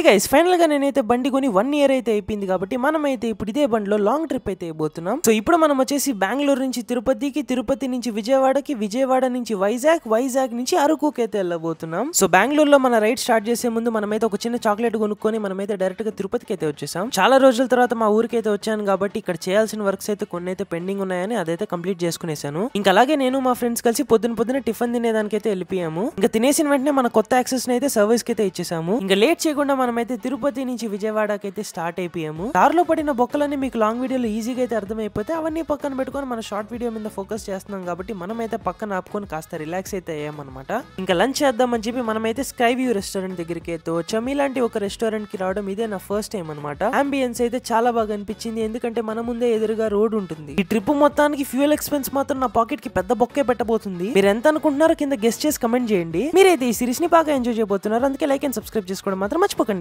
Guys final గా నేనైతే బండి కొని 1 ఇయర్ అయితే అయిపోయింది కాబట్టి మనమైతే ఇప్పుడు ఇదే బండిలో లాంగ్ ట్రిప్ అయితే అయిపోతున్నాం. సో ఇప్పుడు మనం వచ్చేసి బెంగళూరు నుంచి తిరుపతికి, తిరుపతి నుంచి విజయవాడకి, విజయవాడ నుంచి వైజాగ్, వైజాగ్ నుంచి అరకుకి అయితే వెళ్ళబోతున్నాం. సో బెంగళూరులో మన రైడ్ స్టార్ట్ చేసే ముందు మనమైతే ఒక చిన్న చాక్లెట్ కొనుక్కొని మనమైతే డైరెక్ట్ గా తిరుపతికి అయితే వచ్చేసాం. చాలా రోజుల తర్వాత మా ఊరికి అయితే వచ్చాను కాబట్టి ఇక్కడ చేయాల్సిన వర్క్స్ అయితే కొన్ని అయితే పెండింగ్ ఉన్నాయని అదైతే కంప్లీట్ చేసుకునేసాను. ఇంకా అలాగే నేను మా ఫ్రెండ్స్ కలిసి పొద్దున టిఫిన్ తినేదానికి అయితే వెళ్ళిపోయాము. ఇంకా తినేసిన వెంటనే మన కొత్త యాక్సెస్ అయితే సర్వీస్ కి అయితే ఇచ్చేసాము. ఇంకా లేట్ చేయకుండా మనమైతే తిరుపతి నుంచి విజయవాడకి అయితే స్టార్ట్ అయిపోయాము. దారిలో పడిన బొక్కలన్నీ మీకు లాంగ్ వీడియోలో ఈజీగా అయితే అర్థమైపోతే అవన్నీ పక్కన పెట్టుకొని మన షార్ట్ వీడియో మీద ఫోకస్ చేస్తున్నాం కాబట్టి మనమైతే పక్కన ఆపుకొని కాస్త రిలాక్స్ అయితే అయ్యామన్నమాట. ఇంకా లంచ్ చేద్దామని చెప్పి మనమైతే స్కై వ్యూ రెస్టారెంట్ దగ్గరికి అయితే వచ్చాము. ఇలాంటి ఒక రెస్టారెంట్ కి రావడం ఇదే నా ఫస్ట్ టైం అనమాట. అంబియన్స్ అయితే చాలా బాగా అనిపించింది, ఎందుకంటే మన ముందే ఎదురుగా రోడ్ ఉంటుంది. ఈ ట్రిప్ మొత్తానికి ఫ్యూయల్ ఎక్స్పెన్స్ మాత్రం నా పాకెట్ కి పెద్ద బొక్కే పెట్టబోతుంది. మీరు ఎంత అనుకుంటున్నారో కింద గెస్ట్ చేసి కమెంట్ చేయండి. మీరైతే ఈ సిరీస్ ని బాగా ఎంజాయ్ చేయబోతున్నారు, అందుకే లైక్ అండ్ సబ్స్క్రైబ్ చేసుకోవడం మాత్రం మర్చిపోకండి.